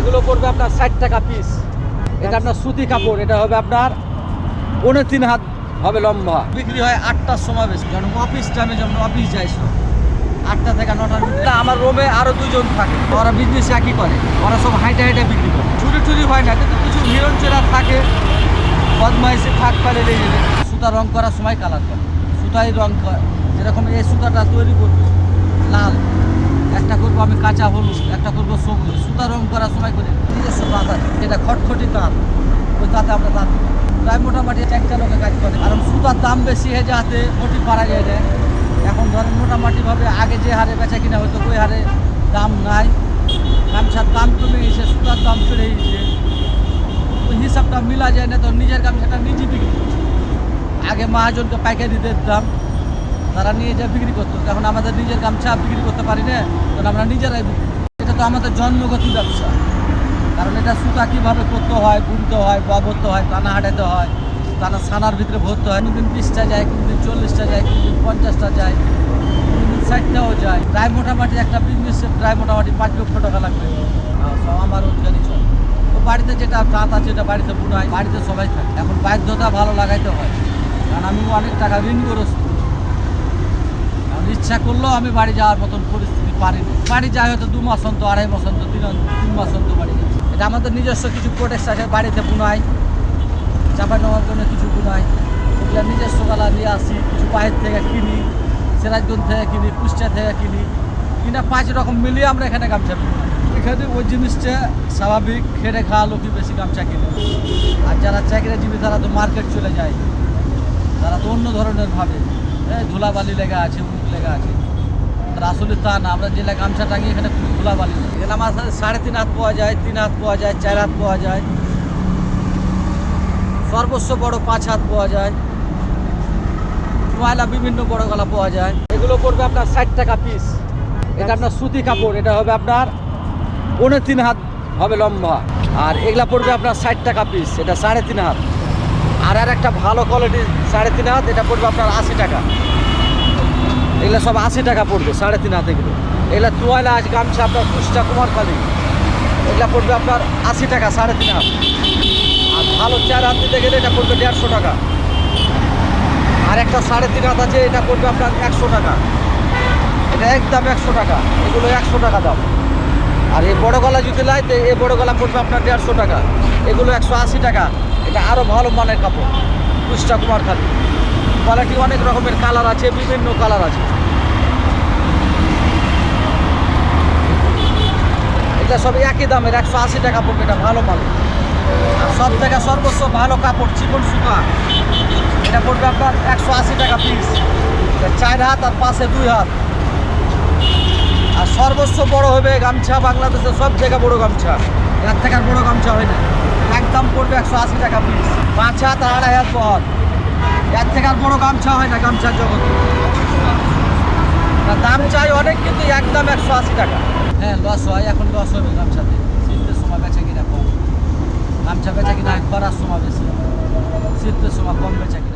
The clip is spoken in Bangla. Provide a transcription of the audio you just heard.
এগুলো পড়বে আপনার 60 টাকা পিস। এটা আপনার সুতি কাপড়, এটা হবে আপনার 3.5 হাত হবে লম্বা। বিক্রি হয় 8টার সময় বেশি, যখন অফিস টাইমে যখন অফিস যাই 8টা থেকে 9টার ভিতরে। আমার রুমে আরো 2জন থাকে, ওরা বিজনেস একই করে, ওরা সব হাইটে হাইটে বিক্রি করে। চুরি টুরি হয় না, কিন্তু কিছু হিরণচেরা থাকে, বদমাইশি থাক পারে লেগে যায়। সুতা রং করার সময় কালার করে, সুতাই রং করে। যেরকম এই সুতাটা তৈরি করবো লাল, একটা করবো আমি কাঁচা হলুদ, একটা করবো সবুজ। সুতা রং করার সময় করে নিজস্ব তাঁত আছে, যেটা খটখটি তাঁত, ওই তাঁতে আমরা তাঁত প্রায় মোটামুটি একটা লোকে কাজ করে। কারণ সুতার দাম বেশি হয়ে যাতে মোটি পারা যায় না। এখন ধরেন মোটামুটিভাবে আগে যে হারে বেচা কিনা হয়তো ওই হারে দাম নাই, গামছার দাম কমে গেছে, সুতার দাম বেড়ে গেছে, ওই হিসাবটা মিলা যায় না। তো নিজের গামছাটা নিজে বিক্রি করছে। আগে মহাজনকে পাইকারি দিতাম, তারা নিয়ে যা বিক্রি করতো। এখন আমাদের নিজের গামছা বিক্রি করতে পারি না, তখন আমরা নিজেরাই বিক্রি করি। এটা তো আমাদের জন্মগত ব্যবসা, কারণ এটা সুতা কীভাবে করতে হয়, বুনতে হয়, ভরতে হয়, টানা হাঁটাতে হয়, টানা ছানার ভিতরে ভরতে হয়। কোনোদিন 20টা যায়, কোনোদিন 40টা যায়, কোনোদিন 50টা যায়, কোনোদিন 60টাও যায়। প্রায় মোটামুটি একটা বিজনেসে প্রায় মোটামুটি 5 লক্ষ টাকা লাগবে। সব আমার রোজগারই চলে। তো বাড়িতে যেটা তাঁত আছে এটা বাড়িতে বুনাই, বাড়িতে সবাই থাকে। এখন বাধ্যতা ভালো লাগাইতে হয়, কারণ আমি অনেক টাকা ঋণগ্রস্ত। ইচ্ছা করলেও আমি বাড়ি যাওয়ার মতন পরিস্থিতি পারিনি। বাড়ি যাই হয়তো 2 মাস অন্তর, 2.5 মাস অন্তর, 3 মাস অন্তর বাড়ি যাই। এটা আমাদের নিজস্ব কিছু প্রোডাক্ট আছে, বাড়িতে বুনাই, চাপা নেওয়ার জন্য কিছু বুনাই, ওগুলো নিজস্ব গালা নিয়ে আসি। কিছু বাইরের থেকে কিনি, সিরাজগঞ্জ থেকে কিনি, কুষ্টিয়া থেকে কিনি, কিনা 5 রকম মিলিয়ে আমরা এখানে গামছা কিনি। এখানে ওই জিনিসটা স্বাভাবিক, খেটে খাওয়া লোকই বেশি গামছা কিনে। আর যারা চাকরিজীবী তারা তো মার্কেট চলে যায়, তারা তো অন্য ধরনের ভাবে ধুলাবালি লেগা আছে, মুখ লেগা আছে। আসলে তা না, আমরা জেলা গামছা টাঙি এখানে খুব ধুলাবালি। এখানে আমার 3.5 হাত পাওয়া যায়, 3 হাত পাওয়া যায়, 4 হাত পাওয়া যায়, সর্বোচ্চ বড় 5 হাত পাওয়া যায়, ময়লা বিভিন্ন বড় গলা পাওয়া যায়। এগুলো পড়বে আপনার 60 টাকা পিস। এটা আপনার সুতি কাপড়, এটা হবে আপনার 3.5 হাত হবে লম্বা। আর এগুলা পড়বে আপনার 60 টাকা পিস, এটা 3.5 হাত। আর একটা ভালো কোয়ালিটির 3.5 হাত, এটা পড়বে আপনার 80 টাকা। এগুলো সব 80 টাকা পড়বে 3.5 হাত। এগুলো এগুলো তোয়ালা আছে গামছা আপনার কুষ্টা কুমারখালী, এগুলো পড়বে আপনার 80 টাকা 3.5 হাত। আর ভালো 4 হাত দিতে গেলে এটা পড়বে 150 টাকা। আর একটা 3.5 হাত আছে, এটা পড়বে আপনার 100 টাকা। এটা একদম 100 টাকা, এগুলো 100 টাকা দাম। আর এই বড় গলা যদি লাই তো এই বড় গলা পড়বে আপনার 150 টাকা, এগুলো 180 টাকা। এটা আরও ভালো মানের কাপড়, কুষ্টা কুমারখালী। কোয়ালিটি অনেক রকমের কালার আছে, বিভিন্ন কালার আছে। এটা সব একই দামের, 180 টাকা পড়বে, এটা ভালো মাল। আর সব থেকে সর্বোচ্চ ভালো কাপড় চিকন সুতা, এটা পড়বে আপনার 180 টাকা পিস। 4 হাত আর পাশে 2 হাত। আর সর্বোচ্চ বড় হবে গামছা, বাংলাদেশের সব জায়গায় বড় গামছা, এর থেকে আর বড় গামছা হয় না। একদম পড়বে 180 টাকা পিস, 5 হাত আর 2.5 হাত বহর। এর থেকে আর বড় গামছা হয় না গামছার জগতে। দাম চাই অনেক, কিন্তু একদম 180 টাকা। হ্যাঁ, লস হয়, এখন লস হবে গামছাতে। শীতের সময় বেচা কিনা কম, গামছা বেচা কিনা হয় খরার সময় বেশি, শীতের সময় কম বেচা কিনা।